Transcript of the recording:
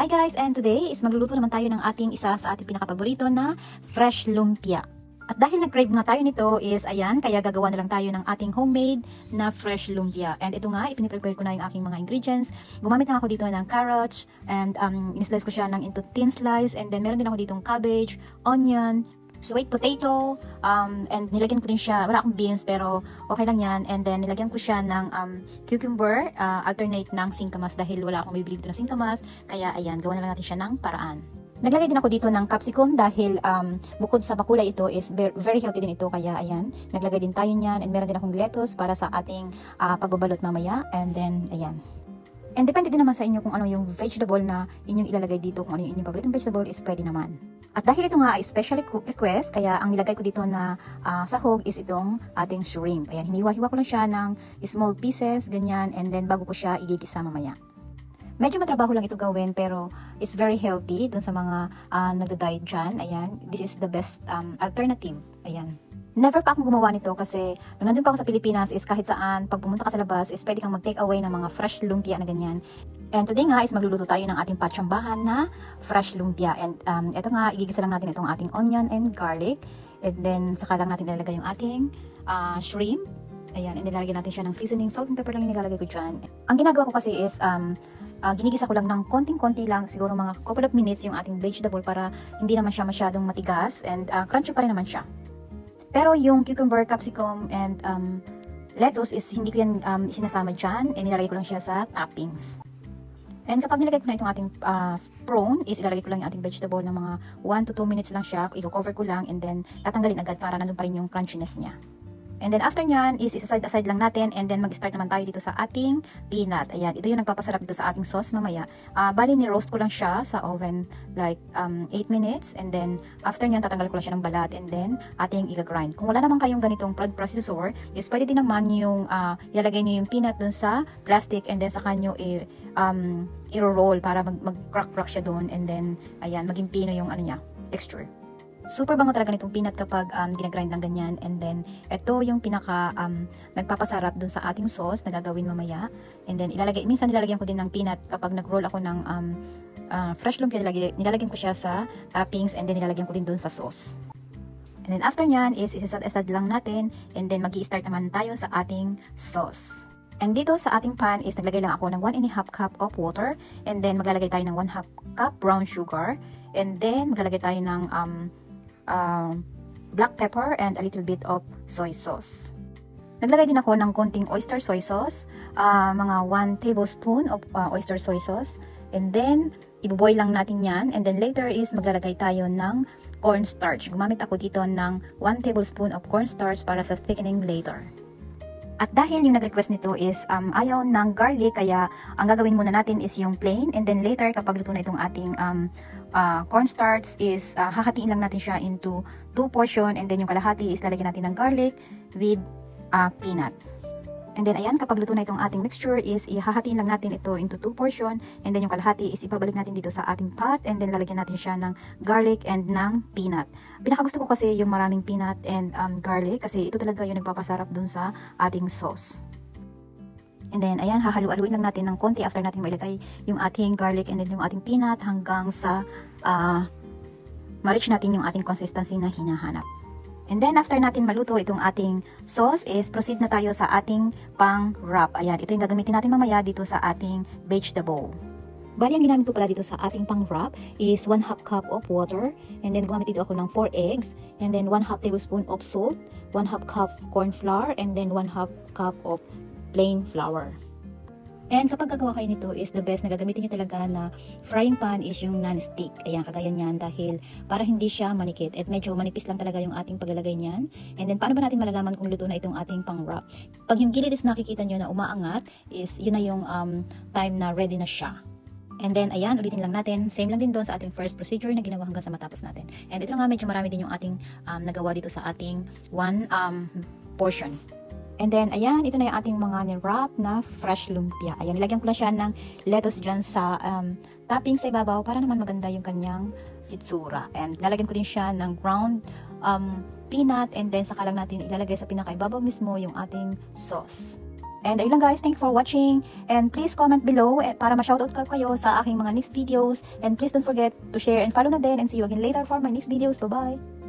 Hi guys, and today is magluluto naman tayo ng ating isa sa ating pinakapaborito na fresh lumpia. At dahil nag-crave nga tayo nito is ayan, kaya gagawa na lang tayo ng ating homemade na fresh lumpia. And ito nga, ipiniprepare ko na yung aking mga ingredients. Gumamit lang ako dito ng carrots and in-slice ko siya into thin slice. And then meron din ako ditong cabbage, onion, sweet potato, and nilagyan ko din siya, wala akong beans pero okay lang yan, and then nilagyan ko siya ng cucumber, alternate ng singkamas dahil wala akong bibili dito ng singkamas, kaya ayan, gawa na lang natin siya ng paraan. Naglagay din ako dito ng capsicum dahil bukod sa makulay ito is very healthy din ito, kaya ayan, naglagay din tayo niyan, and meron din akong lettuce para sa ating pagbabalot mamaya, and then ayan. And depende din naman sa inyo kung ano yung vegetable na inyong ilalagay dito, kung ano yung inyong paboritong vegetable is pwede naman. At dahil ito nga ay special request, kaya ang nilagay ko dito na sahog is itong ating shrimp. Ayan, hiniwa-hiwa ko lang siya ng small pieces, ganyan, and then bago ko siya igigisa mamaya. Medyo matrabaho lang ito gawin pero it's very healthy dun sa mga nagda-diet dyan. Ayan, this is the best alternative. Ayan. Never pa akong gumawa nito kasi nung nandun pa ako sa Pilipinas is kahit saan, pag pumunta ka sa labas is pwede kang mag-take away ng mga fresh lumpia na ganyan. And today nga is magluluto tayo ng ating patsambahan na fresh lumpia. And ito nga, igigisa lang natin itong ating onion and garlic. And then saka lang natin ilalagay yung ating shrimp. Ayan, and nilalagay natin siya ng seasoning. Salt and pepper lang yung nilalagay ko dyan. Ang ginagawa ko kasi is ginigisa ko lang ng konting-konti lang, siguro mga couple of minutes yung ating vegetable para hindi naman siya masyadong matigas and crunchy pa rin naman siya. Pero yung cucumber, capsicum, and lettuce is hindi ko yan sinasama dyan. And nilalagay ko lang siya sa toppings. And kapag nilagay ko na itong ating prawn, is ilalagay ko lang yung ating vegetable ng mga 1 to 2 minutes lang siya. I-cover ko lang and then tatanggalin agad para nandun pa rin yung crunchiness niya. And then after nyan is isa-side lang natin and then mag-start naman tayo dito sa ating peanut. Ayan, ito yung nagpapasarap dito sa ating sauce mamaya. Bali ni-roast ko lang siya sa oven like 8 minutes and then after nyan tatanggal ko lang siya ng balat and then ating i-grind. Kung wala naman kayong ganitong blood processor, is pwede din naman yung ilalagay niyo yung peanut dun sa plastic and then saka nyo i-roll para mag-crack siya dun and then ayan, maging pino yung ano niya, texture. Super bango talaga nitong peanut kapag ginagrind ng ganyan. And then, ito yung pinaka nagpapasarap dun sa ating sauce na gagawin mamaya. And then, minsan nilalagyan ko din ng peanut kapag nag-roll ako ng fresh lumpia. Nilalagyan ko siya sa toppings and then nilalagyan ko din dun sa sauce. And then, after nyan is isasad lang natin and then magi-start naman tayo sa ating sauce. And dito sa ating pan is naglagay lang ako ng 1½ cup of water and then maglalagay tayo ng 1½ cup brown sugar and then maglalagay tayo ng black pepper and a little bit of soy sauce. Naglagay din ako ng konting oyster soy sauce, mga 1 tablespoon of oyster soy sauce, and then ibuboil lang natin yan, and then later is maglalagay tayo ng cornstarch. Gumamit ako dito ng 1 tablespoon of cornstarch para sa thickening later. At dahil yung nag-request nito is ayaw ng garlic, kaya ang gagawin muna natin is yung plain, and then later kapag luto na itong ating cornstarch is hahatiin lang natin siya into 2 portion and then yung kalahati is lalagyan natin ng garlic with peanut. And then ayan, kapag luto na itong ating mixture is ihahatiin lang natin ito into 2 portion and then yung kalahati is ibabalik natin dito sa ating pot and then lalagyan natin siya ng garlic and ng peanut. Pinakagusto ko kasi yung maraming peanut and garlic kasi ito talaga yung nagpapasarap dun sa ating sauce. And then, ayan, hahalu-aluin lang natin ng konti after natin mailagay yung ating garlic and then yung ating peanut hanggang sa ma-reach natin yung ating consistency na hinahanap. And then, after natin maluto itong ating sauce is proceed na tayo sa ating pang-wrap. Ayan, ito yung gagamitin natin mamaya dito sa ating vegetable. Bali, ang ginamit ko pala dito sa ating pang-wrap is 1½ cup of water and then gumamit dito ako ng 4 eggs and then 1½ tablespoon of salt, 1½ cup corn flour and then 1½ cup of plain flour. And kapag gagawa kayo nito is the best na gagamitin nyo talaga na frying pan is yung non-stick. Ayan, kagaya niyan dahil para hindi siya manikit at medyo manipis lang talaga yung ating paglalagay niyan. And then paano ba natin malalaman kung luto na itong ating pang-wrap? Pag yung gilid is nakikita nyo na umaangat is yun na yung time na ready na siya. And then ayan, ulitin lang natin. Same lang din doon sa ating first procedure na ginawa hanggang sa matapos natin. And ito nga, medyo marami din yung ating nagawa dito sa ating one portion. And then, ayan, ito na yung ating mga ni-wrap na fresh lumpia. Ayan, nilagyan ko lang siya ng lettuce dyan sa topping sa ibabaw para naman maganda yung kanyang itsura. And lalagyan ko din siya ng ground peanut and then saka lang natin ilalagay sa pinakaibabaw mismo yung ating sauce. And ayun lang guys, thank you for watching. And please comment below para ma-shoutout ko kayo sa aking mga next videos. And please don't forget to share and follow na din. And see you again later for my next videos. Bye-bye!